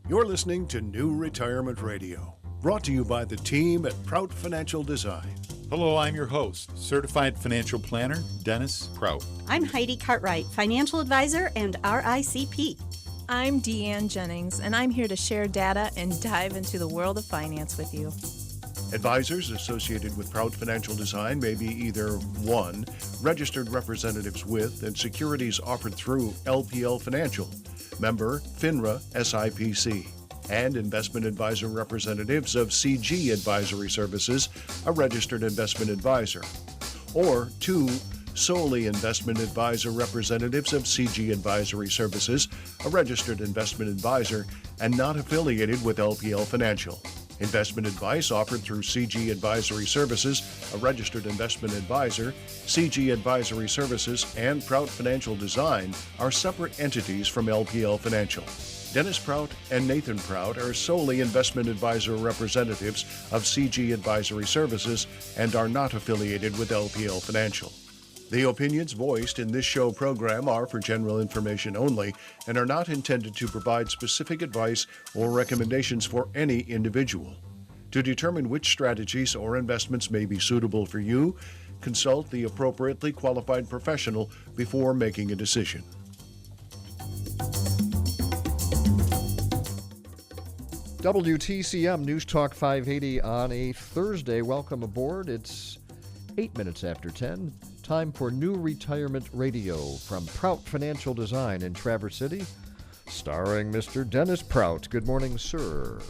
You're listening to New Retirement Radio, brought to you by the team at Prout Financial Design. Hello, I'm your host, Certified Financial Planner, Dennis Prout. I'm Heidi Cartwright, Financial Advisor and RICP. I'm Deanne Jennings, and I'm here to share data and dive into the world of finance with you. Advisors associated with Prout Financial Design may be either 1. Registered representatives with and securities offered through LPL Financial, member FINRA SIPC, and investment advisor representatives of CG Advisory Services, a registered investment advisor. Or 2. Solely investment advisor representatives of CG Advisory Services, a registered investment advisor, and not affiliated with LPL Financial. Investment advice offered through CG Advisory Services, a registered investment advisor, CG Advisory Services, and Prout Financial Design are separate entities from LPL Financial. Dennis Prout and Nathan Prout are solely investment advisor representatives of CG Advisory Services and are not affiliated with LPL Financial. The opinions voiced in this show program are for general information only and are not intended to provide specific advice or recommendations for any individual. To determine which strategies or investments may be suitable for you, consult the appropriately qualified professional before making a decision. WTCM News Talk 580 on a Thursday. Welcome aboard. It's 8 minutes after 10. Time for New Retirement Radio from Prout Financial Design in Traverse City, starring Mr. Dennis Prout. Good morning, sir.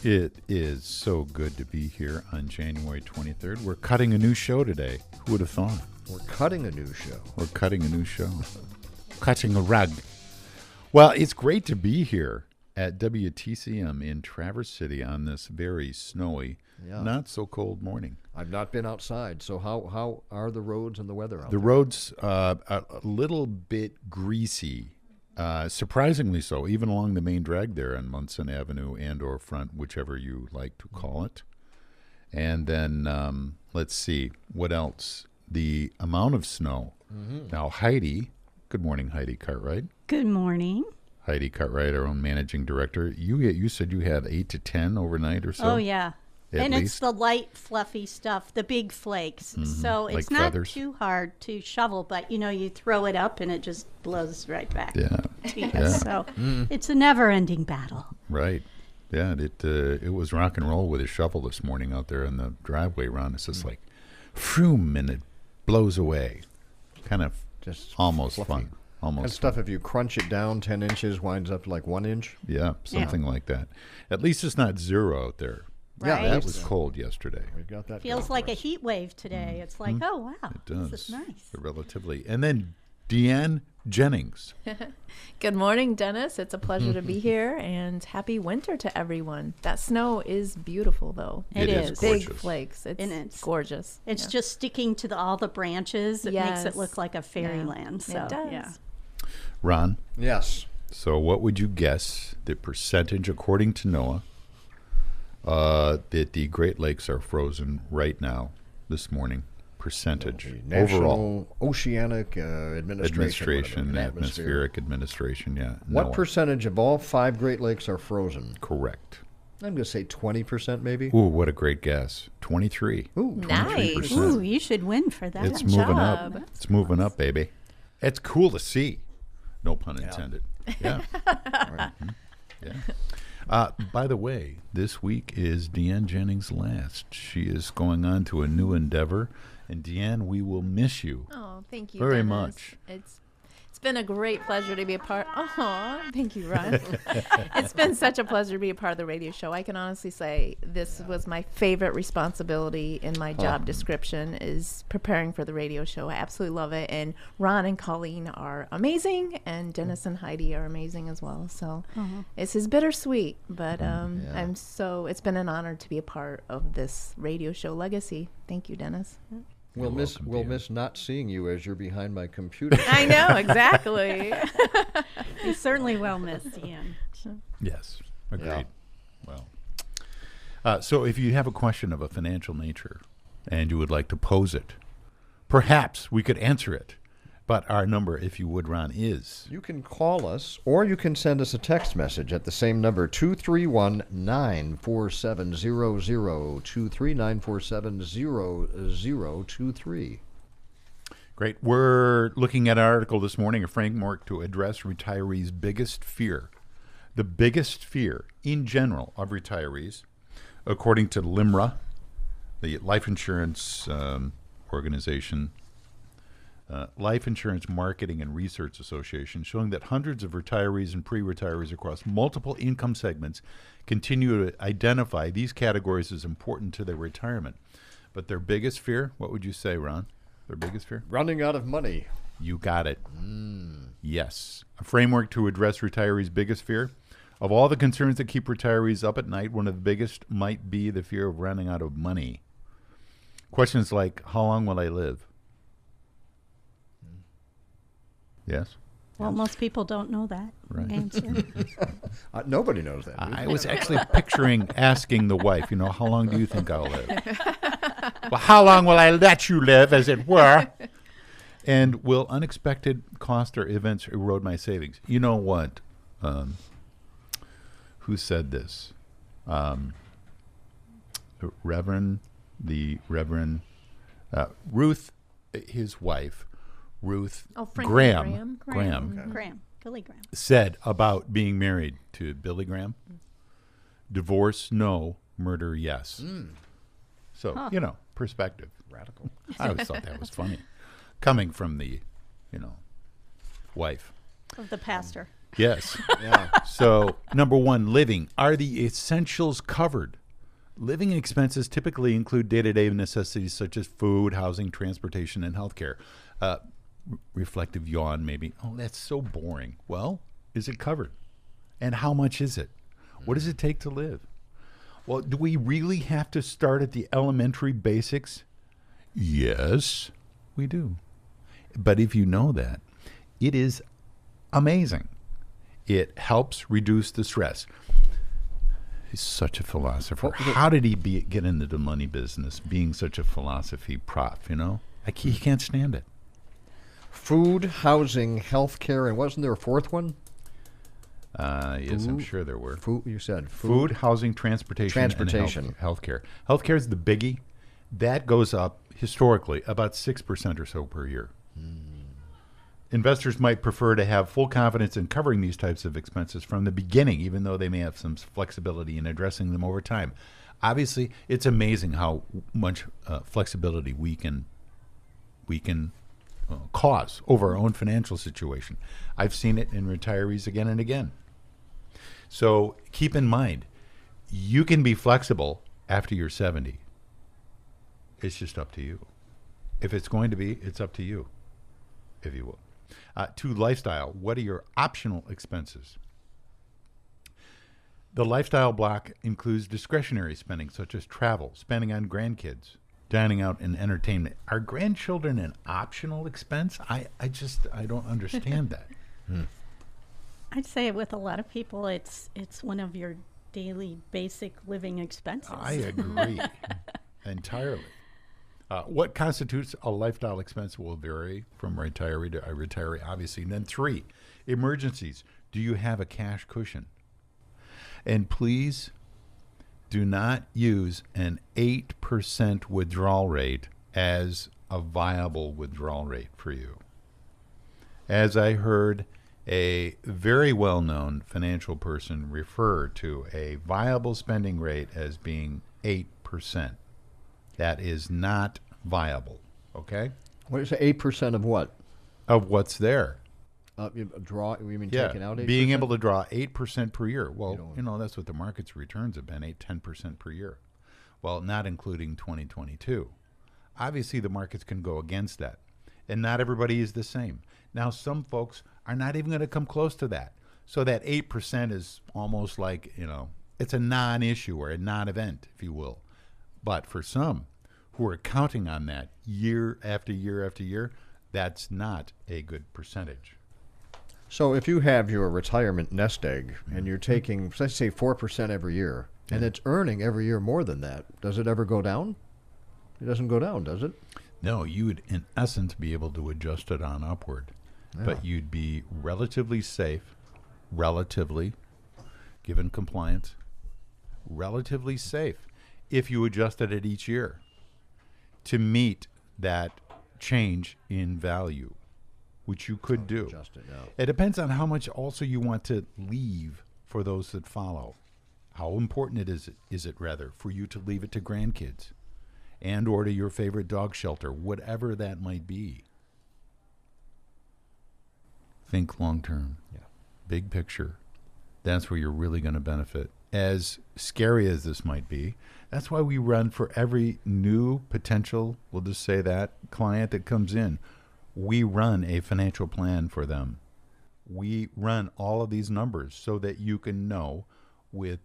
It is so good to be here on January 23rd. We're cutting a new show today. Who would have thought? We're cutting a new show. We're cutting a new show. Cutting a rug. Well, it's great to be here at WTCM in Traverse City on this very snowy, not so cold morning. I've not been outside, so how are the roads and the weather out there? The roads a little bit greasy, surprisingly so, even along the main drag there on Munson Avenue and or Front, whichever you like to call it. And then let's see, what else? The amount of snow. Mm-hmm. Now, Heidi, good morning, Heidi Cartwright. Good morning. Heidi Cartwright, our own managing director. You said you had 8 to 10 overnight or so? Oh, yeah. And least? It's the light, fluffy stuff, the big flakes. Mm-hmm. So it's like not feathers. too hard to shovel, but, you throw it up and it just blows right back. Yeah. So it's a never-ending battle. Right. Yeah, it was rock and roll with a shovel this morning out there in the driveway, Ron. It's just like, phoom, and it blows away. Kind of just almost fluffy. Fun. Almost and stuff, if you crunch it down 10 inches, winds up like 1 inch. Yeah, something like that. At least it's not zero out there. Right. Yeah, that was cold yesterday. We got that. Feels like a heat wave today. It's like, oh, wow. It does. This is nice. Relatively. And then Deanne Jennings. Good morning, Dennis. It's a pleasure to be here, and happy winter to everyone. That snow is beautiful, though. It is. Big gorgeous. Flakes. It's gorgeous. It's just sticking to all the branches. It makes it look like a fairyland. So, it does. Yeah. Ron? Yes. So what would you guess the percentage, according to NOAA, that the Great Lakes are frozen right now, this morning? Percentage. National overall. Oceanic Administration. Atmospheric Administration, yeah. What NOAA. percentage of all 5 Great Lakes are frozen? Correct. I'm going to say 20% maybe. Ooh, what a great guess. 23. Ooh, 23%. Nice. Ooh, you should win for that. It's Good moving job. up. It's moving up, baby. It's cool to see. No pun intended. Yeah. Right. Yeah. By the way, this week is Deanne Jennings' last. She is going on to a new endeavor. And Deanne, we will miss you. Oh, thank you, very Dennis. much. It's been a great pleasure to be a part. Oh, thank you, Ron. It's been such a pleasure to be a part of the radio show. I can honestly say this was my favorite responsibility in my job description is preparing for the radio show. I absolutely love it. And Ron and Colleen are amazing, and Dennis and Heidi are amazing as well. So this is bittersweet, but it's been an honor to be a part of this radio show legacy. Thank you, Dennis. We'll miss not seeing you as you're behind my computer. I know, exactly. You certainly will miss Ian. Yes, agreed. Yeah. Well, so if you have a question of a financial nature and you would like to pose it, perhaps we could answer it But our number, if you would, Ron, is... You can call us, or you can send us a text message at the same number, 231-947-0023, 23947-0023. Great. We're looking at an article this morning, a framework to address retirees' biggest fear. The biggest fear, in general, of retirees, according to LIMRA, the life insurance organization, Life Insurance Marketing and Research Association, showing that hundreds of retirees and pre-retirees across multiple income segments continue to identify these categories as important to their retirement. But their biggest fear, what would you say, Ron? Their biggest fear? Running out of money. You got it. Yes. A framework to address retirees' biggest fear. Of all the concerns that keep retirees up at night, one of the biggest might be the fear of running out of money. Questions like, how long will I live? Yes? Well, most people don't know that answer. Nobody knows that. I was actually picturing asking the wife, how long do you think I'll live? Well, how long will I let you live, as it were? And will unexpected costs or events erode my savings? You know what? Who said this? Reverend Ruth, his wife, Ruth Graham, Billy Graham, said about being married to Billy Graham, divorce, no, murder, yes. So, perspective. Radical. I always thought that was funny. Coming from the, wife. of the pastor. Yes. Yeah. So, number one, living. Are the essentials covered? Living expenses typically include day-to-day necessities such as food, housing, transportation, and healthcare. Reflective yawn, maybe. Oh, that's so boring. Well, is it covered? And how much is it? What does it take to live? Well, do we really have to start at the elementary basics? Yes, we do. But if you know that, it is amazing. It helps reduce the stress. He's such a philosopher. How did he get into the money business, being such a philosophy prof, He can't stand it. Food, housing, healthcare, and wasn't there a fourth one? Yes, I'm sure there were. Food, you said. Food, housing, transportation. And healthcare. Healthcare is the biggie. That goes up, historically, about 6% or so per year. Investors might prefer to have full confidence in covering these types of expenses from the beginning, even though they may have some flexibility in addressing them over time. Obviously, it's amazing how much flexibility we can cause over our own financial situation. I've seen it in retirees again and again. So keep in mind, you can be flexible after you're 70. It's just up to you. If it's going to be, it's up to you, if you will. To lifestyle, what are your optional expenses? The lifestyle block includes discretionary spending, such as travel, spending on grandkids, dining out, and entertainment. Are grandchildren an optional expense? I don't understand that. I'd say with a lot of people, it's one of your daily basic living expenses. I agree entirely. What constitutes a lifestyle expense will vary from retiree to a retiree, obviously. And then 3, emergencies. Do you have a cash cushion? And please do not use an 8% withdrawal rate as a viable withdrawal rate for you. As I heard a very well-known financial person refer to a viable spending rate as being 8%. That is not viable, okay? What is it, 8% of what? Of what's there. You mean taking out 8%? Being able to draw 8% per year. Well, that's what the market's returns have been, 10% per year. Well, not including 2022. Obviously, the markets can go against that. And not everybody is the same. Now, some folks are not even going to come close to that. So that 8% is almost like, it's a non-issue or a non-event, if you will. But for some who are counting on that year after year after year, that's not a good percentage. So if you have your retirement nest egg and you're taking, let's say, 4% every year, and it's earning every year more than that, does it ever go down? It doesn't go down, does it? No, you would, in essence, be able to adjust it on upward. But you'd be relatively safe, relatively, given compliance, relatively safe if you adjusted it each year to meet that change in value, which you could do. Adjust it now. It depends on how much also you want to leave for those that follow. How important is it rather for you to leave it to grandkids and or to your favorite dog shelter, whatever that might be. Think long term. Yeah. Big picture. That's where you're really going to benefit. As scary as this might be, that's why we run for every new potential, we'll just say that, client that comes in. We run a financial plan for them. We run all of these numbers so that you can know with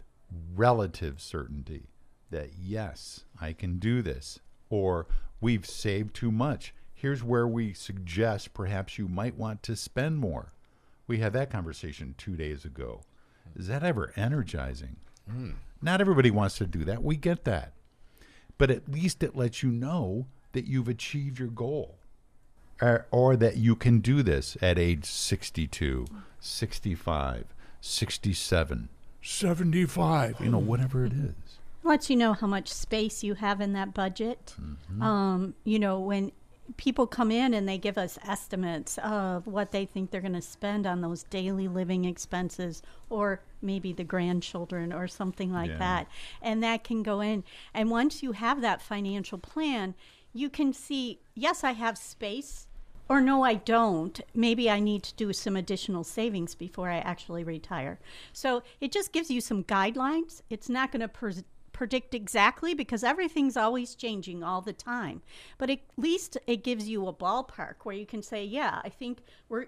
relative certainty that, yes, I can do this, or we've saved too much. Here's where we suggest perhaps you might want to spend more. We had that conversation 2 days ago. Is that ever energizing? Not everybody wants to do that. We get that. But at least it lets you know that you've achieved your goal, or that you can do this at age 62, 65, 67, 75, whatever it is. Lets you know how much space you have in that budget. When people come in and they give us estimates of what they think they're going to spend on those daily living expenses, or maybe the grandchildren or something like that, and that can go in. And once you have that financial plan, you can see, yes, I have space, or no, I don't. Maybe I need to do some additional savings before I actually retire. So it just gives you some guidelines. It's not going to predict exactly, because everything's always changing all the time, but at least it gives you a ballpark where you can say, yeah, I think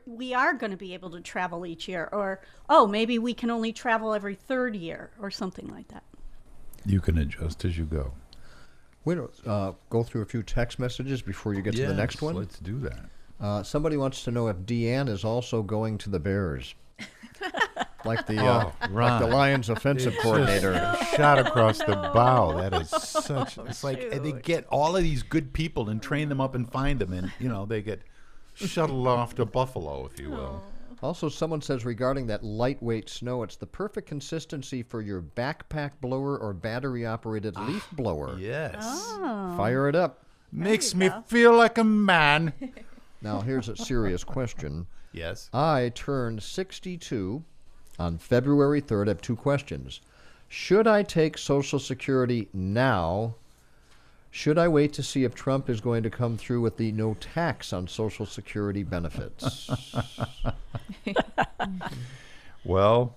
we are going to be able to travel each year, or maybe we can only travel every third year, or something like that. You can adjust as you go. We'll go through a few text messages before you get to the next one. Let's do that. Somebody wants to know if Deanne is also going to the Bears. Like the Lions offensive coordinator. Shot across the bow. That is such. It's like they get all of these good people and train them up and find them, and they get shuttled off to Buffalo, if you will. Also, someone says regarding that lightweight snow, it's the perfect consistency for your backpack blower or battery-operated leaf blower. Yes. Fire it up. Makes me feel like a man. Now, here's a serious question. Yes. I turned 62 on February 3rd. I have two questions. Should I take Social Security now? Should I wait to see if Trump is going to come through with the no tax on Social Security benefits? Well,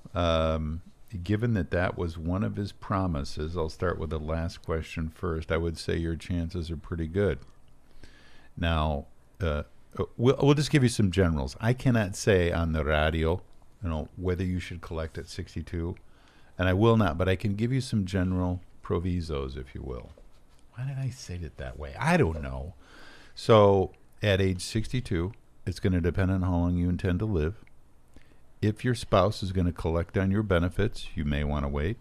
given that was one of his promises, I'll start with the last question first. I would say your chances are pretty good. Now, we'll just give you some generals. I cannot say on the radio, whether you should collect at 62, and I will not, but I can give you some general provisos, if you will. Why did I say it that way? I don't know. So at age 62, it's going to depend on how long you intend to live. If your spouse is going to collect on your benefits, you may want to wait.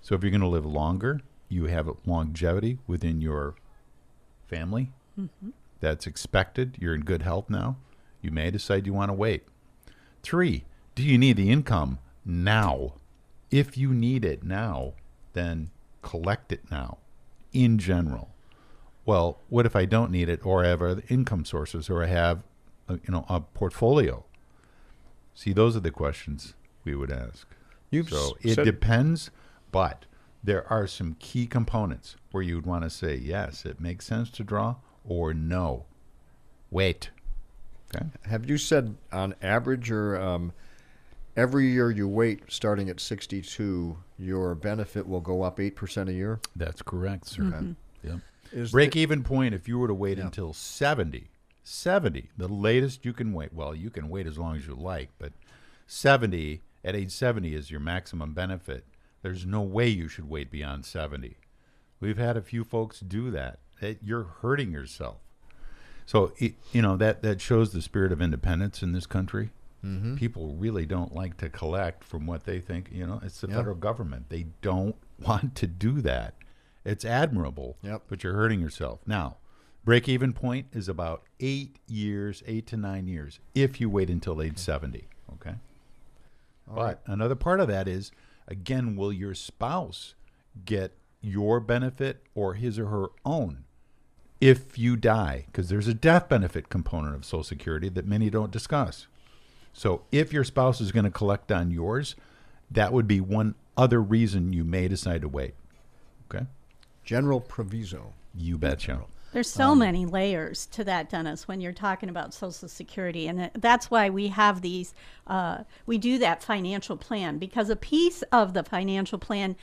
So if you're going to live longer, you have longevity within your family. That's expected. You're in good health now. You may decide you want to wait. 3, do you need the income now? If you need it now, then collect it now, in general. Well, what if I don't need it, or I have other income sources, or I have a portfolio? See, those are the questions we would ask. So it depends, but there are some key components where you would want to say, yes, it makes sense to draw, or no, wait. Okay. Have you said on average, or every year you wait starting at 62, your benefit will go up 8% a year? That's correct, sir. Yep. Break-even point, if you were to wait until 70, the latest you can wait. Well, you can wait as long as you like, but at age 70 is your maximum benefit. There's no way you should wait beyond 70. We've had a few folks do that. You're hurting yourself. So, that shows the spirit of independence in this country. People really don't like to collect from what they think, it's the federal government. They don't want to do that. It's admirable, but you're hurting yourself. Now, Break-even point is about 8 to 9 years if you wait until age 70, okay? But another part of that is, again, will your spouse get your benefit or his or her own if you die? Because there's a death benefit component of Social Security that many don't discuss. So if your spouse is going to collect on yours, that would be one other reason you may decide to wait. Okay? General proviso. You betcha. There's so many layers to that, Dennis, when you're talking about Social Security. And that's why we have these, we do that financial plan, because a piece of the financial plan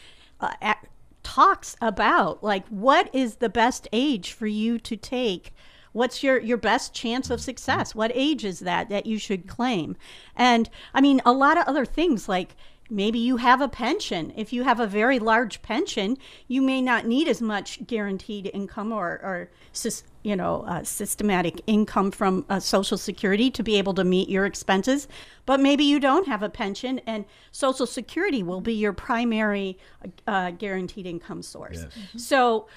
talks about, like, what is the best age for you to take? What's your best chance of success? What age is that you should claim? And, I mean, a lot of other things, like, maybe you have a pension. If you have a very large pension, you may not need as much guaranteed income or systematic income from Social Security to be able to meet your expenses. But maybe you don't have a pension, and Social Security will be your primary guaranteed income source. Yes. So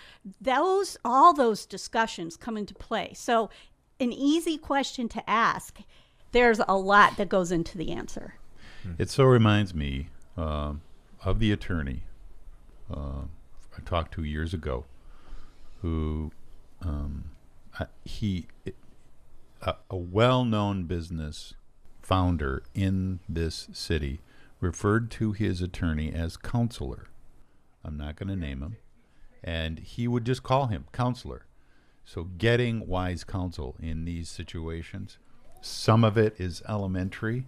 all those discussions come into play. So an easy question to ask, there's a lot that goes into the answer. It so reminds me of the attorney I talked to years ago, who a well-known business founder in this city referred to his attorney as counselor. I'm not going to name him. And he would just call him counselor. So getting wise counsel in these situations, some of it is elementary,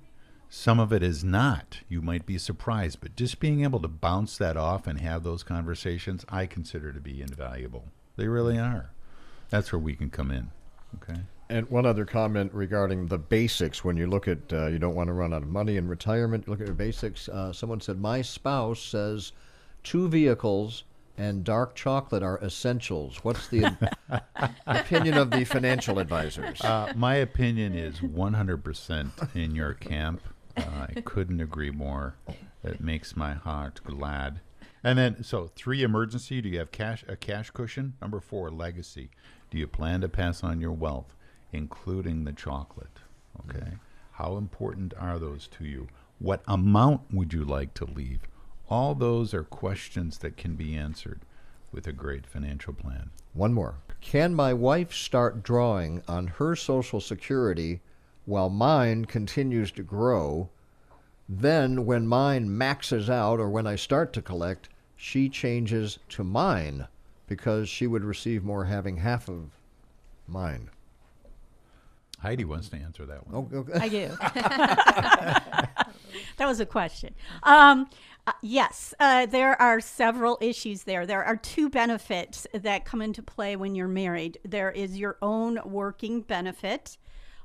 some of it is not. You might be surprised, but just being able to bounce that off and have those conversations, I consider to be invaluable. They really are. That's where we can come in. Okay. And one other comment regarding the basics. When you look at, you don't want to run out of money in retirement, look at your basics. Someone said, my spouse says 2 vehicles and dark chocolate are essentials. What's the opinion of the financial advisors? My opinion is 100% in your camp. I couldn't agree more. It makes my heart glad. And then, so 3, emergency. Do you have a cash cushion? Number 4, legacy. Do you plan to pass on your wealth, including the chocolate? Okay. How important are those to you? What amount would you like to leave? All those are questions that can be answered with a great financial plan. One more. Can my wife start drawing on her Social Security while mine continues to grow? Then when mine maxes out, or when I start to collect, she changes to mine because she would receive more having half of mine. Heidi wants to answer that one. Oh, okay. I do. That was a question. Yes, there are several issues there. There are 2 benefits that come into play when you're married. There is your own working benefit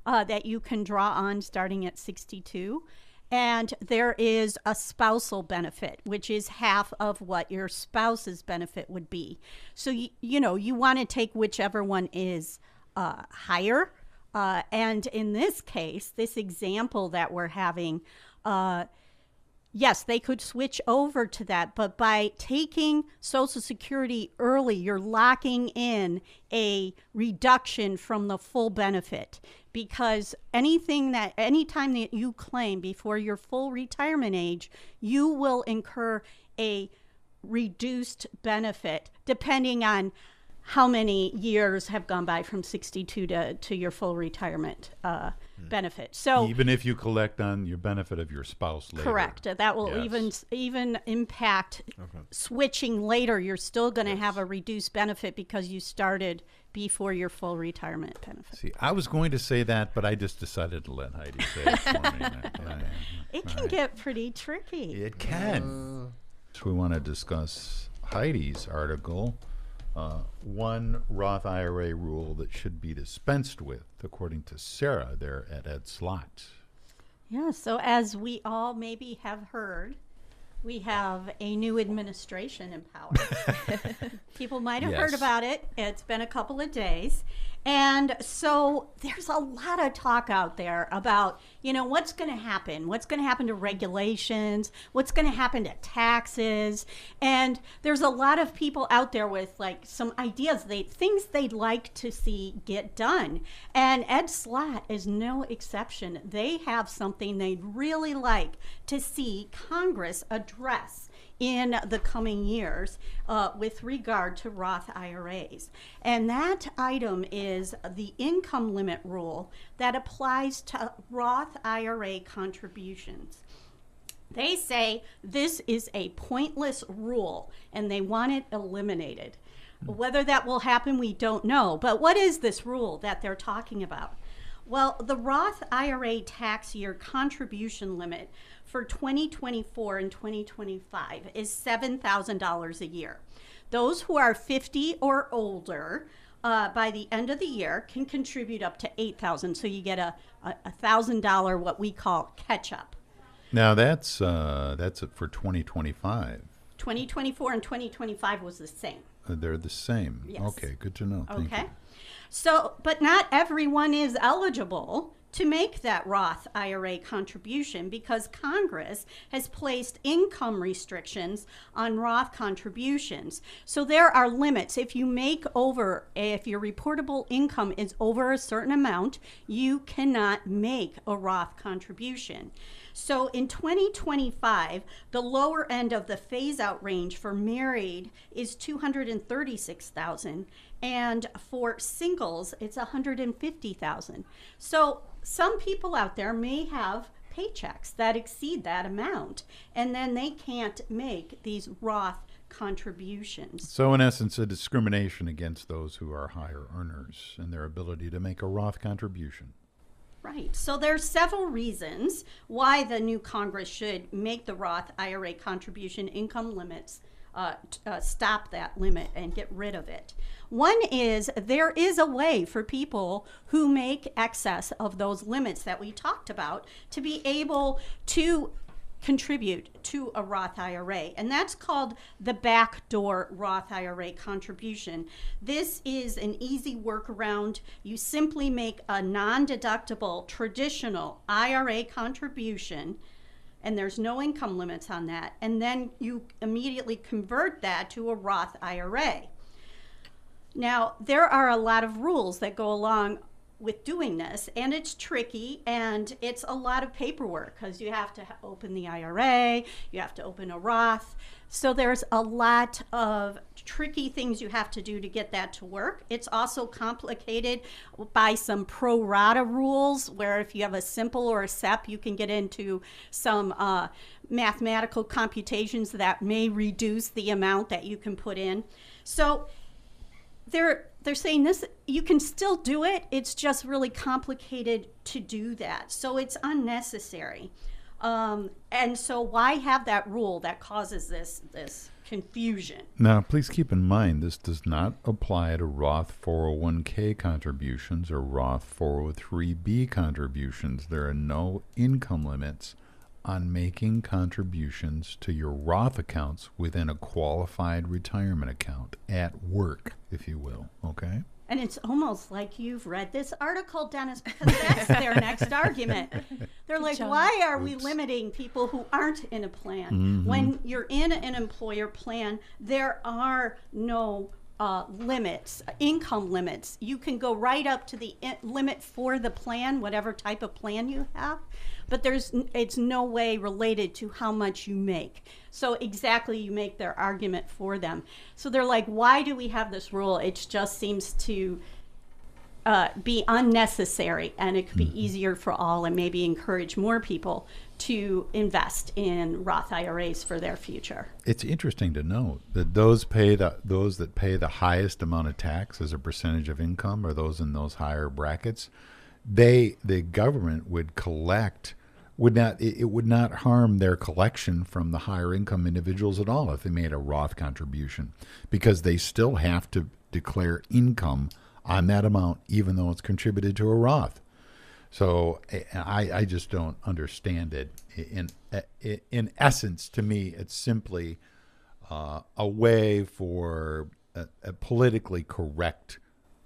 that you can draw on starting at 62. And there is a spousal benefit, which is half of what your spouse's benefit would be. So, you want to take whichever one is higher. And in this case, this example that we're having, yes, they could switch over to that, but by taking Social Security early, you're locking in a reduction from the full benefit, because anytime that you claim before your full retirement age, you will incur a reduced benefit depending on how many years have gone by from 62 to your full retirement benefit. So even if you collect on your benefit of your spouse later. Correct. That will even impact switching later. You're still going to have a reduced benefit because you started before your full retirement benefit. See, I was going to say that, but I just decided to let Heidi say it for me. It can get pretty tricky. It can. So we want to discuss Heidi's article. One Roth IRA rule that should be dispensed with, according to Sarah there at Ed Slot. Yeah, so as we all maybe have heard, we have a new administration in power. People might have heard about it. It's been a couple of days. And so there's a lot of talk out there about, what's going to happen? What's going to happen to regulations? What's going to happen to taxes? And there's a lot of people out there with like some ideas, things they'd like to see get done. And Ed Slott is no exception. They have something they'd really like to see Congress address in the coming years with regard to Roth IRAs. And that item is the income limit rule that applies to Roth IRA contributions. They say this is a pointless rule and they want it eliminated. Whether that will happen, we don't know. But what is this rule that they're talking about? Well, the Roth IRA tax year contribution limit for 2024 and 2025 is $7,000 a year. Those who are 50 or older by the end of the year can contribute up to $8,000. So you get a $1,000 what we call catch up. Now that's it for 2025. 2024 and 2025 was the same. They're the same. Yes. Okay, good to know. Thank Okay. you. So, but not everyone is eligible to make that Roth IRA contribution because Congress has placed income restrictions on Roth contributions. So there are limits. If your reportable income is over a certain amount, you cannot make a Roth contribution. So in 2025, the lower end of the phase-out range for married is $236,000, and for singles, it's $150,000. So some people out there may have paychecks that exceed that amount, and then they can't make these Roth contributions. So in essence, a discrimination against those who are higher earners and their ability to make a Roth contribution. Right. So there's several reasons why the new Congress should make the Roth IRA contribution income limits, stop that limit and get rid of it. One is there is a way for people who make excess of those limits that we talked about to be able to contribute to a Roth IRA, and that's called the backdoor Roth IRA contribution. This is an easy workaround. You simply make a non-deductible traditional IRA contribution, and there's no income limits on that, and then you immediately convert that to a Roth IRA. Now, there are a lot of rules that go along with doing this, and it's tricky and it's a lot of paperwork because you have to open the IRA, you have to open a Roth. So there's a lot of tricky things you have to do to get that to work. It's also complicated by some pro rata rules where if you have a simple or a SEP, you can get into some mathematical computations that may reduce the amount that you can put in. So they're saying this, you can still do it. It's just really complicated to do that. So it's unnecessary. And so why have that rule that causes this confusion? Now, please keep in mind, this does not apply to Roth 401k contributions or Roth 403b contributions. There are no income limits on making contributions to your Roth accounts within a qualified retirement account at work, if you will, okay? And it's almost like you've read this article, Dennis, because that's their next argument. They're like, why are we limiting people who aren't in a plan? Mm-hmm. When you're in an employer plan, there are no limits, income limits. You can go right up to the limit for the plan, whatever type of plan you have, but it's no way related to how much you make. So exactly, you make their argument for them. So they're like, why do we have this rule? It just seems to be unnecessary, and it could be easier for all and maybe encourage more people to invest in Roth IRAs for their future. It's interesting to note that those that pay the highest amount of tax as a percentage of income, or those in those higher brackets, the government would collect, it would not harm their collection from the higher income individuals at all if they made a Roth contribution, because they still have to declare income on that amount, even though it's contributed to a Roth. So I just don't understand it. In essence, to me, it's simply a way for a politically correct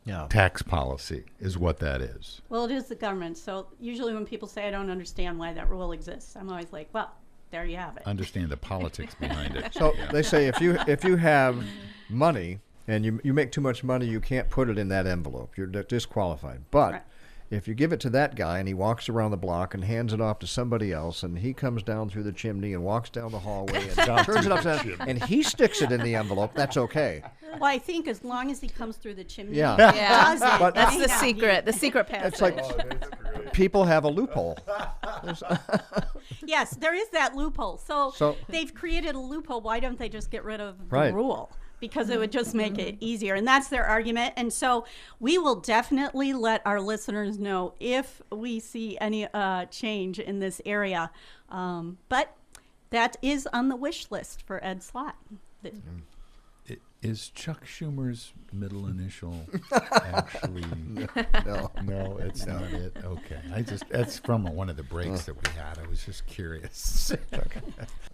Yeah. tax policy is what that is. Well, it is the government. So usually when people say I don't understand why that rule exists, I'm always like, well, there you have it. Understand the politics behind it. So they say if you have money and you make too much money, you can't put it in that envelope. You're disqualified. But Right. if you give it to that guy and he walks around the block and hands it off to somebody else, and he comes down through the chimney and walks down the hallway and turns it upside down, and he sticks it in the envelope, that's okay. Well, I think as long as he comes through the chimney, Yeah. Yeah. does it, But- That's then the yeah, secret. The secret passage. It's like people have a loophole. Yes, there is that loophole. So, So- they've created a loophole. Why don't they just get rid of the Right. rule? Because it would just make it easier. And that's their argument. And so we will definitely let our listeners know if we see any change in this area. But that is on the wish list for Ed Slott. Is Chuck Schumer's middle initial actually? No, it's not it. Okay, that's from one of the breaks that we had. I was just curious.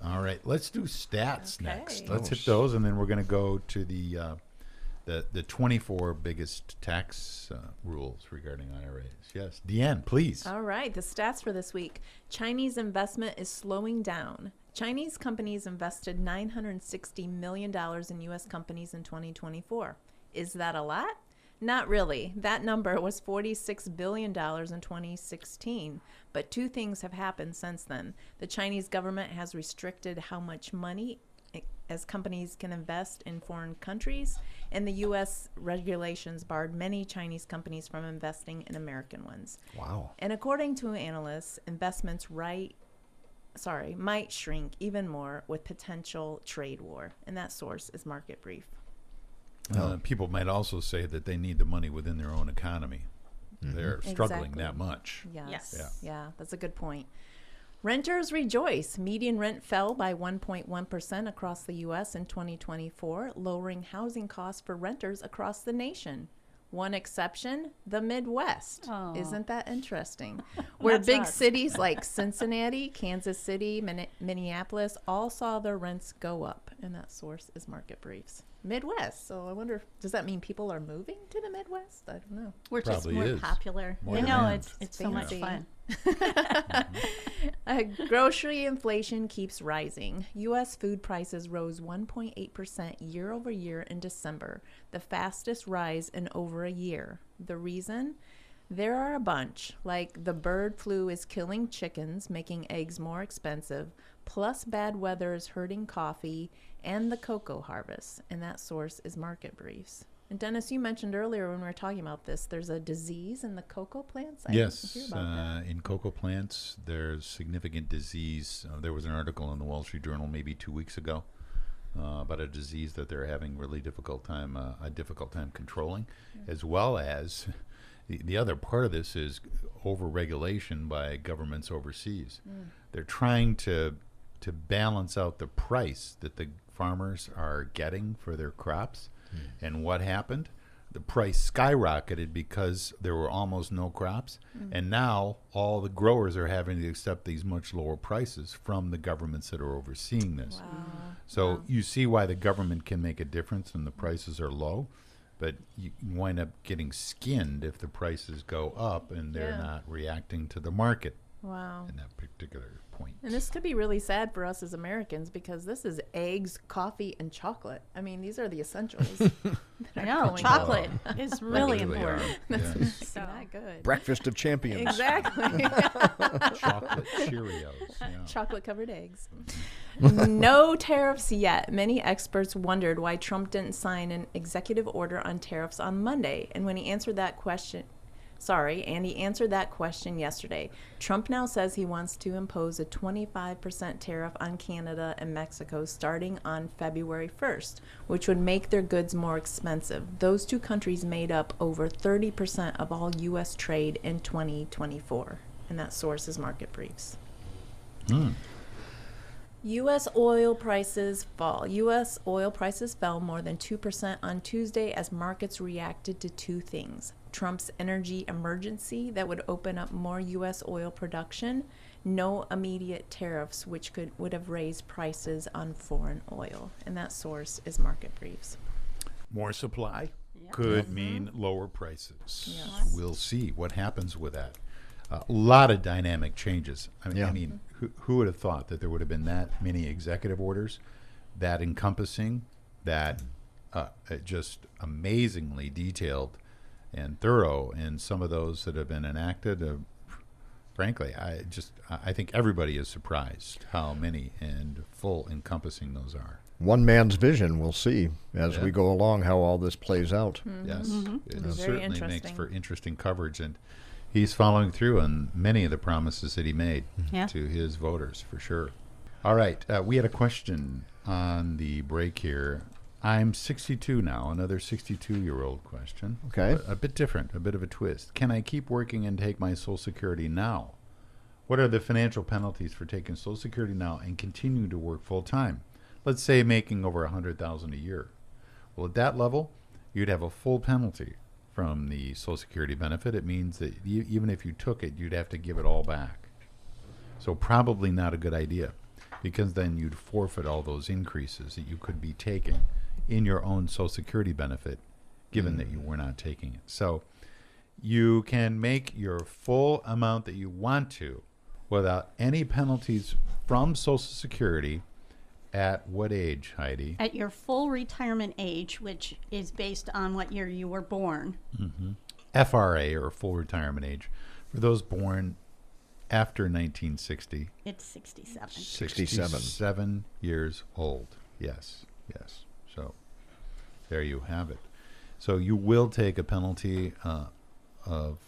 All right, let's do stats next. Okay. Let's hit those, and then we're going to go to the 24 biggest tax rules regarding IRAs. Yes, Deanne, please. All right, the stats for this week. Chinese investment is slowing down. Chinese companies invested $960 million in U.S. companies in 2024. Is that a lot? Not really. That number was $46 billion in 2016. But two things have happened since then. The Chinese government has restricted how much money as companies can invest in foreign countries, and the U.S. regulations barred many Chinese companies from investing in American ones. Wow. And according to analysts, investments might shrink even more with potential trade war. And that source is Market Brief. People might also say that they need the money within their own economy. They're struggling Exactly. that much. Yes. Yeah, that's a good point. Renters rejoice. Median rent fell by 1.1% across the U.S. in 2024, lowering housing costs for renters across the nation. One exception, the Midwest. Oh. Isn't that interesting? Where That's big us. cities like Cincinnati, Kansas City, Minneapolis all saw their rents go up. And that source is Market Briefs. Midwest. So I wonder, does that mean people are moving to the Midwest? I don't know. We're just Probably more is. popular. More I know, demand. it's so much Fancy. fun. Grocery inflation keeps rising. U.S. food prices rose 1.8% year over year in December, the fastest rise in over a year. The reason? There are a bunch, like the bird flu is killing chickens, making eggs more expensive, plus bad weather is hurting coffee, and the cocoa harvest. And that source is Market Briefs. And Dennis, you mentioned earlier when we were talking about this, there's a disease in the cocoa plants. I didn't hear Yes, about that. in cocoa plants, there's significant disease. There was an article in the Wall Street Journal maybe 2 weeks ago about a disease that they're having really a difficult time controlling, as well as the other part of this is overregulation by governments overseas. They're trying to balance out the price that the farmers are getting for their crops. And what happened? The price skyrocketed because there were almost no crops. And now all the growers are having to accept these much lower prices from the governments that are overseeing this. Wow. So you see why the government can make a difference and the prices are low. But you wind up getting skinned if the prices go up and they're Yeah. not reacting to the market Wow. in that particular point. And this could be really sad for us as Americans because this is eggs, coffee, and chocolate. I mean, these are the essentials. I know, chocolate is really important. Yes. So, Not good. Breakfast of champions. Exactly. Chocolate Cheerios. Yeah. Chocolate covered eggs. No tariffs yet. Many experts wondered why Trump didn't sign an executive order on tariffs on Monday. And when he answered that question, Andy answered that question yesterday. Trump now says he wants to impose a 25% tariff on Canada and Mexico starting on February 1st, which would make their goods more expensive. Those two countries made up over 30% of all U.S. trade in 2024. And that source is Market Briefs. U.S. oil prices fall. U.S. oil prices fell more than 2% on Tuesday as markets reacted to two things. Trump's energy emergency that would open up more U.S. oil production, no immediate tariffs, which would have raised prices on foreign oil. And that source is Market Briefs. More supply. could mean lower prices. Yes. We'll see what happens with that. A lot of dynamic changes. Yeah. Who would have thought that there would have been that many executive orders, that encompassing, that just amazingly detailed and thorough, and some of those that have been enacted. Frankly, I think everybody is surprised how many and full encompassing those are. One man's vision. We'll see as Yeah. we go along how all this plays out. Yes, it Very certainly makes interesting. for interesting coverage, and he's following through on many of the promises that he made Yeah. to his voters, for sure. All right, we had a question on the break here. I'm 62 now, another 62-year-old question. Okay. A bit different, a bit of a twist. Can I keep working and take my Social Security now? What are the financial penalties for taking Social Security now and continuing to work full-time? Let's say making over $100,000 a year. Well, at that level, you'd have a full penalty from the Social Security benefit. It means that even if you took it, you'd have to give it all back. So probably not a good idea, because then you'd forfeit all those increases that you could be taking in your own Social Security benefit, given that you were not taking it. So you can make your full amount that you want to without any penalties from Social Security. At what age, Heidi? At your full retirement age, which is based on what year you were born. FRA, or full retirement age, for those born after 1960. It's 67. 67 years old. Yes. So there you have it. So you will take a penalty of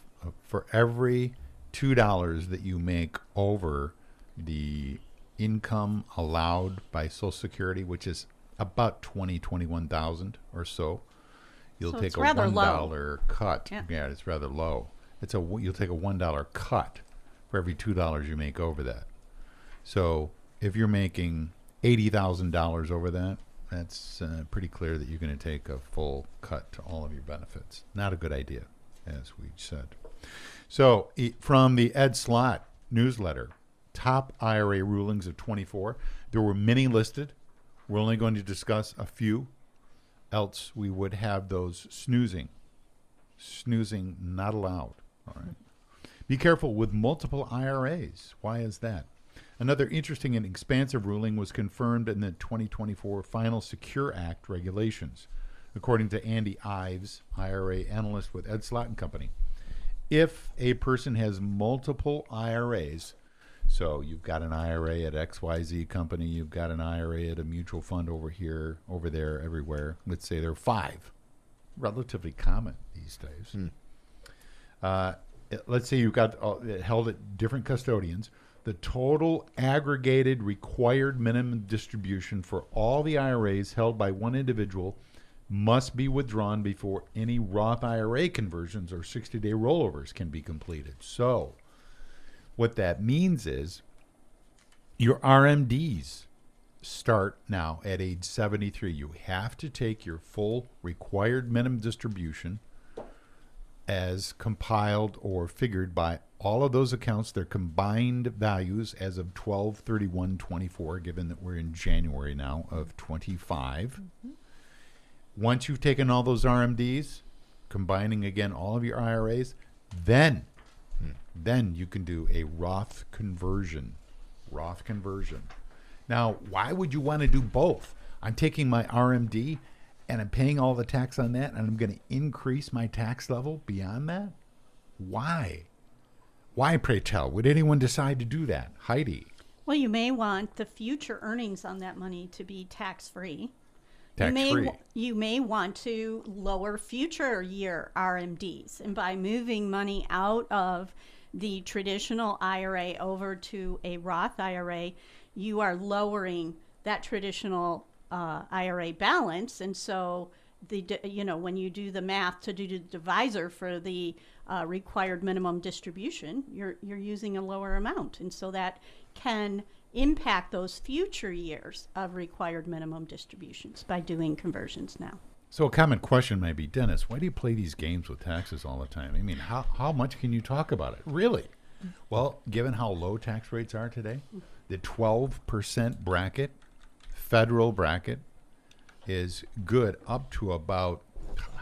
for every $2 that you make over the income allowed by Social Security, which is about 21,000 or so. You'll So take it's a rather $1 low. cut. Yeah. It's rather low. You'll take a $1 cut for every $2 you make over that. So if you're making $80,000 over that, that's pretty clear that you're going to take a full cut to all of your benefits. Not a good idea, as we said. So from the Ed Slott newsletter, top IRA rulings of 24. There were many listed. We're only going to discuss a few. Else we would have those snoozing. Snoozing not allowed. All right. Be careful with multiple IRAs. Why is that? Another interesting and expansive ruling was confirmed in the 2024 Final Secure Act regulations, according to Andy Ives, IRA analyst with Ed Slott & Company. If a person has multiple IRAs, so you've got an IRA at XYZ company, you've got an IRA at a mutual fund over here, over there, everywhere. Let's say there are 5. Relatively common these days. Let's say you've got held at different custodians. The total aggregated required minimum distribution for all the IRAs held by one individual must be withdrawn before any Roth IRA conversions or 60-day rollovers can be completed. So what that means is your RMDs start now at age 73. You have to take your full required minimum distribution as compiled or figured by all of those accounts, their combined values as of 12/31/24, given that we're in January now of 25. Once you've taken all those RMDs, combining again all of your IRAs, then you can do a Roth conversion. Now, why would you want to do both? I'm taking my RMD and I'm paying all the tax on that, and I'm going to increase my tax level beyond that? Why? Why, pray tell, would anyone decide to do that? Heidi? Well, you may want the future earnings on that money to be tax-free. Tax-free. You may want to lower future year RMDs. And by moving money out of the traditional IRA over to a Roth IRA, you are lowering that traditional IRA balance. And so, when you do the math to do the divisor for the required minimum distribution, you're using a lower amount. And so that can impact those future years of required minimum distributions by doing conversions now. So a common question might be, Dennis, why do you play these games with taxes all the time? I mean, how much can you talk about it? Really? Well, given how low tax rates are today, the 12% bracket, federal bracket, is good up to about,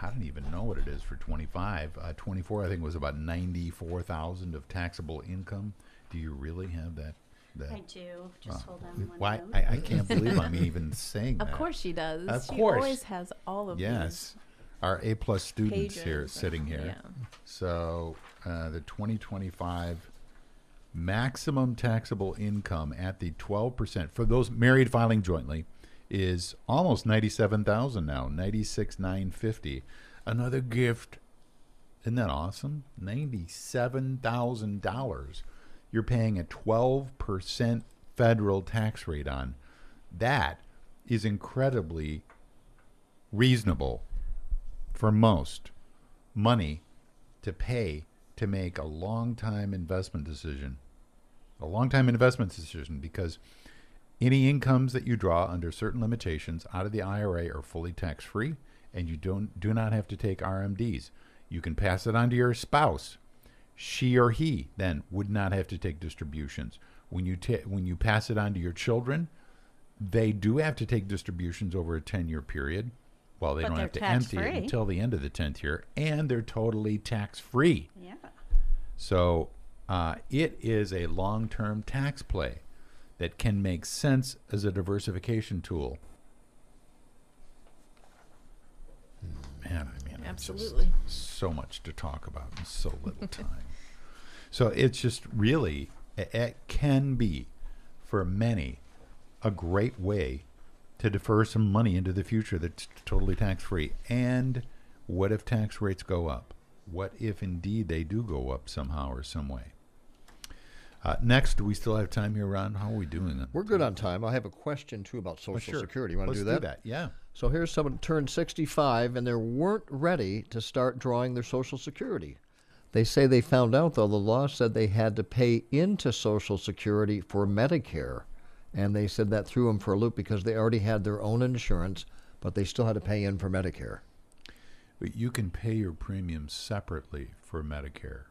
I don't even know what it is for 25. 24, I think, was about 94,000 of taxable income. Do you really have that? I do. Just hold on one Why? note. I can't believe I'm even saying that. Of course she does. Of She course. always has all of Yes. Our A-plus students pages here and- sitting here. yeah. So the 2025 maximum taxable income at the 12% for those married filing jointly is almost 97,000 now, 96,950. Another gift. Isn't that awesome? $97,000 you're paying a 12% federal tax rate on. That is incredibly reasonable for most money to pay to make a long-time investment decision. A long-time investment decision, because any incomes that you draw under certain limitations out of the IRA are fully tax-free, and you do not have to take RMDs. You can pass it on to your spouse. She or he then would not have to take distributions. When you pass it on to your children, they do have to take distributions over a 10-year period. Well, they But don't they're have to empty it tax-free. until the end of the 10th year, and they're totally tax-free. Yeah. So it is a long-term tax play that can make sense as a diversification tool. Man, I mean, it's just Absolutely. so much to talk about in so little time. So it's just really, it can be, for many, a great way to defer some money into the future that's totally tax-free. And what if tax rates go up? What if indeed they do go up somehow or some way? Next, do we still have time here, Ron? How are we doing? We're good on time. I have a question, too, about Social Sure. Security. You want to Let's do that? Yeah. So here's someone who turned 65, and they weren't ready to start drawing their Social Security. They say they found out, though, the law said they had to pay into Social Security for Medicare. And they said that threw them for a loop because they already had their own insurance, but they still had to pay in for Medicare. But you can pay your premiums separately for Medicare.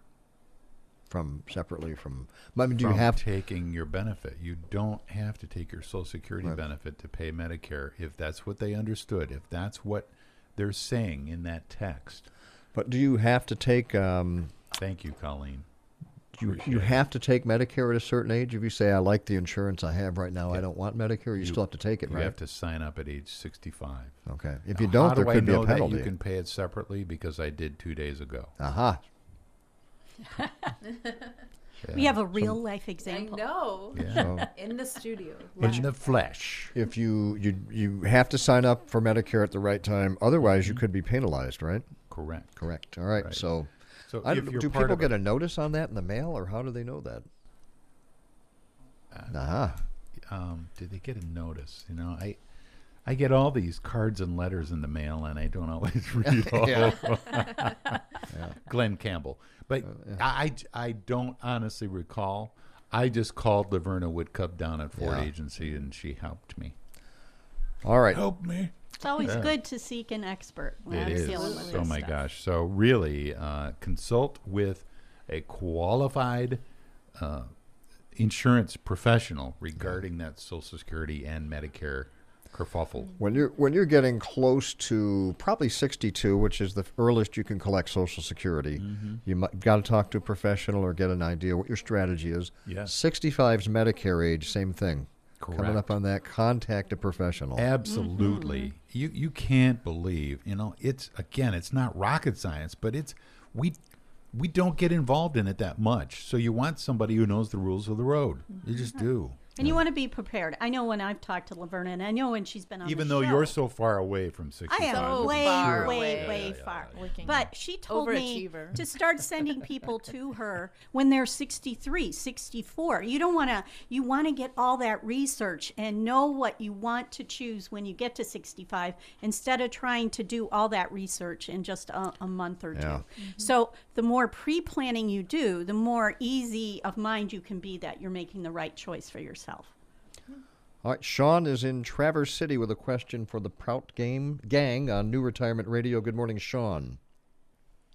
Separately from, I mean, do from you have taking your benefit. You don't have to take your Social Security Right. benefit to pay Medicare if that's what they understood, if that's what they're saying in that text. But do you have to take? Thank you, Colleen. You Appreciate it. have to take Medicare at a certain age. If you say, I like the insurance I have right now, I don't want Medicare, you still have to take it, You right? have to sign up at age 65. Okay. If you Now, don't, how there do could I be a know that penalty. you can pay it separately? Because I did 2 days ago. Aha. We have a real life I example. know. Yeah. So In the studio. In the flesh. if you have to sign up for Medicare at the right time, otherwise you could be penalized, right? Correct. Correct. All right. Right. So So I if don't, you're do part people of get a notice on that in the mail, or how do they know that? Aha. Did they get a notice? You know, I get all these cards and letters in the mail, and I don't always read all of them. Glenn Campbell. But I don't honestly recall. I just called Laverna Woodcup down at Ford Yeah. Agency, and she helped me. All right. Help me. It's always Yeah. good to seek an expert when It I'm is. dealing with Oh this my stuff. gosh. So really, consult with a qualified insurance professional regarding that Social Security and Medicare kerfuffle. When you're getting close to probably 62, which is the earliest you can collect Social Security, you got to talk to a professional or get an idea what your strategy is. Yes. 65's Medicare age, same thing. Coming Correct. up on that, contact a professional. Absolutely. You can't believe, it's not rocket science, but we don't get involved in it that much. So you want somebody who knows the rules of the road. You just do. And you want to be prepared. I know when I've talked to Laverna, and I know when she's been on Even the though show. you're so far away from 65. I am So way, far way, away. way Yeah, far. Looking But she told me overachiever. to start sending people to her when they're 63, 64. You don't want to, you want to get all that research and know what you want to choose when you get to 65 instead of trying to do all that research in just a month or two. Yeah. So the more pre-planning you do, the more easy of mind you can be that you're making the right choice for yourself. All right, Sean is in Traverse City with a question for the Prout Gang on New Retirement Radio. Good morning, Sean.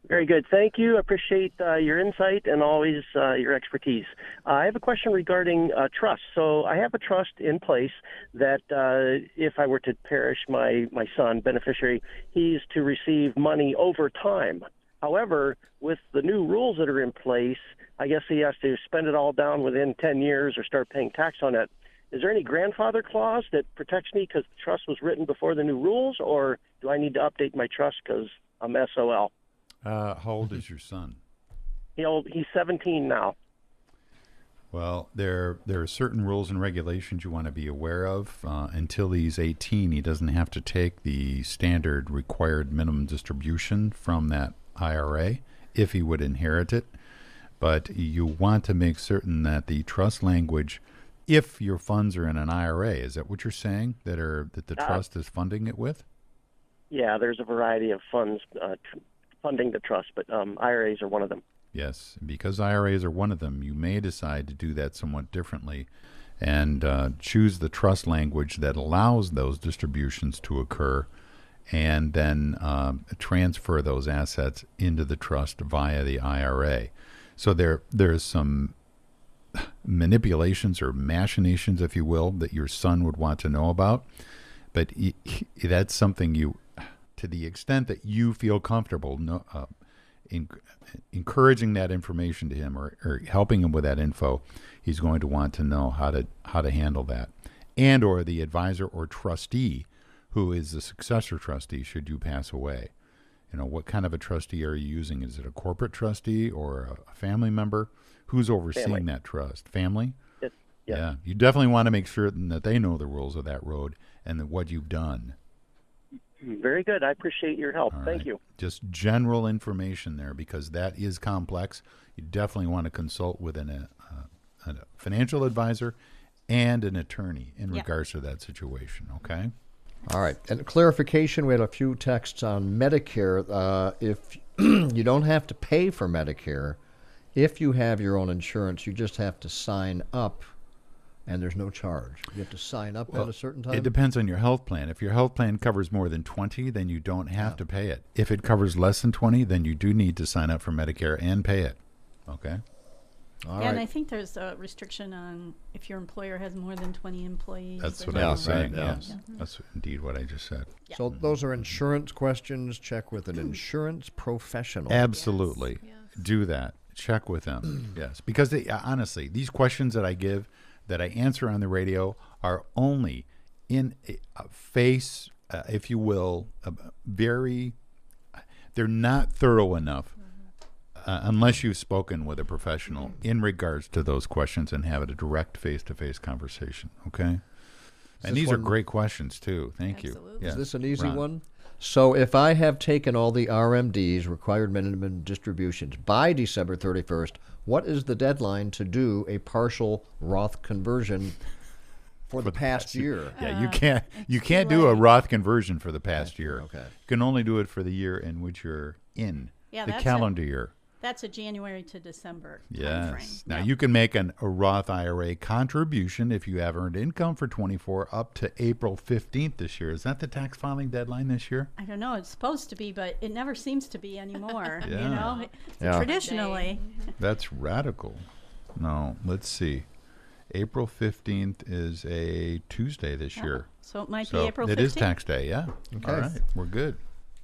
Very good. Thank you. I appreciate your insight and always your expertise. I have a question regarding trust. So I have a trust in place that if I were to perish, my son, beneficiary, he's to receive money over time. However, with the new rules that are in place, I guess he has to spend it all down within 10 years or start paying tax on it. Is there any grandfather clause that protects me because the trust was written before the new rules, or do I need to update my trust because I'm SOL? How old is your son? He's 17 now. Well, there are certain rules and regulations you want to be aware of. Until he's 18, he doesn't have to take the standard required minimum distribution from that IRA if he would inherit it. But you want to make certain that the trust language, if your funds are in an IRA, is that what you're saying, that the trust is funding it with? Yeah, there's a variety of funds funding the trust, but IRAs are one of them. Yes, because IRAs are one of them, you may decide to do that somewhat differently and choose the trust language that allows those distributions to occur and then transfer those assets into the trust via the IRA. So there's some manipulations or machinations, if you will, that your son would want to know about, but that's something you, to the extent that you feel comfortable encouraging that information to him or helping him with that info, he's going to want to know how to handle that. And or the advisor or trustee who is the successor trustee should you pass away. What kind of a trustee are you using? Is it a corporate trustee or a family member? Who's overseeing that trust? Family? Yeah. You definitely want to make sure that they know the rules of that road and that what you've done. Very good. I appreciate your help. Thank you. Just general information there because that is complex. You definitely want to consult with a financial advisor and an attorney in regards to that situation, okay? All right. And clarification, we had a few texts on Medicare. If you don't have to pay for Medicare, if you have your own insurance, you just have to sign up, and there's no charge. You have to sign up at a certain time? It depends on your health plan. If your health plan covers more than 20, then you don't have to pay it. If it covers less than 20, then you do need to sign up for Medicare and pay it, okay? All right. And I think there's a restriction on if your employer has more than 20 employees. That's or what I was something. saying, yes. That's indeed what I just said. Yeah. So those are insurance questions. Check with an insurance professional. Absolutely. Yes. Do that. Check with them. Yes. Because honestly, these questions that I give, that I answer on the radio are only in a face, if you will, they're not thorough enough unless you've spoken with a professional in regards to those questions and have a direct face-to-face conversation, okay? And these are great questions, too. Thank you. Absolutely. Is this an easy Ron. one? So if I have taken all the RMDs, required minimum distributions, by December 31st, what is the deadline to do a partial Roth conversion for the past year? Yeah, you can't do a Roth conversion for the past year. Okay. You can only do it for the year in which you're in, Yeah, the that's calendar year. That's a January to December Yes. timeframe. Now, Yeah. you can make a Roth IRA contribution if you have earned income for 24 up to April 15th this year. Is that the tax filing deadline this year? I don't know. It's supposed to be, but it never seems to be anymore. Yeah. You know, Yeah. traditionally. That's radical. No, let's see. April 15th is a Tuesday this year. So it might So be April 15th. it is tax day, yeah. Okay. All right, we're good.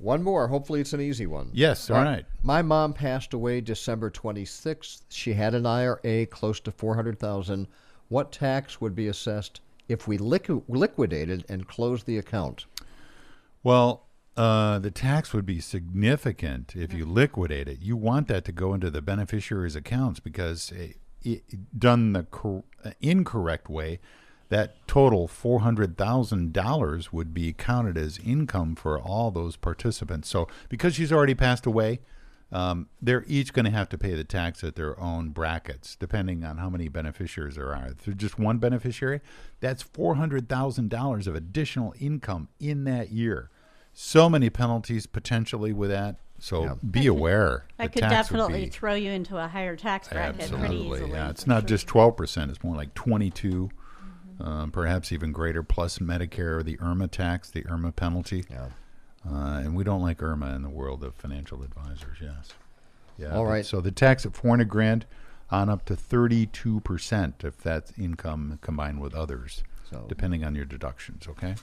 One more. Hopefully it's an easy one. Yes, all right. My mom passed away December 26th. She had an IRA close to $400,000. What tax would be assessed if we liquidated and closed the account? Well, the tax would be significant if you liquidate it. You want that to go into the beneficiary's accounts because done the incorrect way, that total $400,000 would be counted as income for all those participants. So because she's already passed away, they're each going to have to pay the tax at their own brackets, depending on how many beneficiaries there are. If there's just one beneficiary, that's $400,000 of additional income in that year. So many penalties potentially with that. So be aware. That The could tax would definitely be- throw you into a higher tax bracket pretty Absolutely, easily. yeah. It's for not sure. just 12%. It's more like 22, perhaps even greater, plus Medicare, the IRMA tax, the IRMA penalty. Yeah. And we don't like Irma in the world of financial advisors, yes. Yeah. All right. So the tax at $400,000 on up to 32% if that's income combined with others, So- depending on your deductions, okay?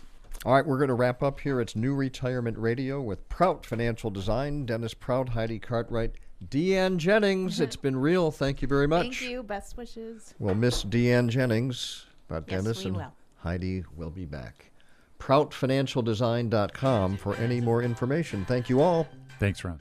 All right, we're going to wrap up here. It's New Retirement Radio with Prout Financial Design, Dennis Prout, Heidi Cartwright, Deanne Jennings. It's been real. Thank you very much. Thank you. Best wishes. We'll miss Deanne Jennings, but Yes, Dennis we and will. Heidi will be back. ProutFinancialDesign.com for any more information. Thank you all. Thanks, Ron.